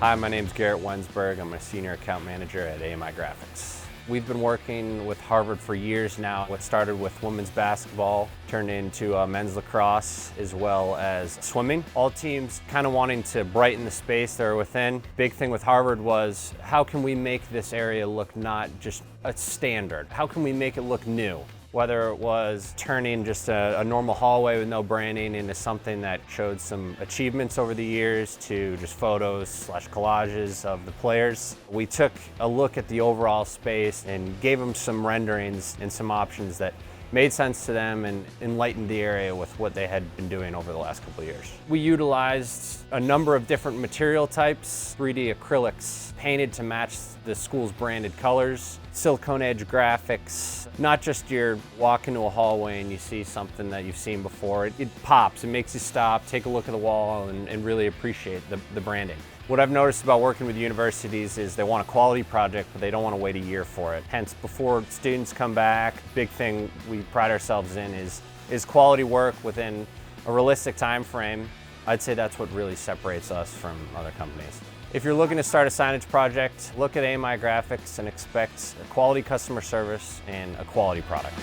Hi, my name's Garrett Wensberg. I'm a senior account manager at AMI Graphics. We've been working with Harvard for years now. What started with women's basketball turned into men's lacrosse as well as swimming. All teams kind of wanting to brighten the space they're within. Big thing with Harvard was how can we make this area look not just a standard? How can we make it look new? Whether it was turning just a normal hallway with no branding into something that showed some achievements over the years to just photos / collages of the players. We took a look at the overall space and gave them some renderings and some options that made sense to them and enlightened the area with what they had been doing over the last couple of years. We utilized a number of different material types, 3D acrylics painted to match the school's branded colors, silicone edge graphics, not just your walk into a hallway and you see something that you've seen before. It pops, it makes you stop, take a look at the wall and really appreciate the branding. What I've noticed about working with universities is they want a quality project, but they don't want to wait a year for it. Hence, before students come back, big thing we pride ourselves in is quality work within a realistic time frame. I'd say that's what really separates us from other companies. If you're looking to start a signage project, look at AMI Graphics and expect a quality customer service and a quality product.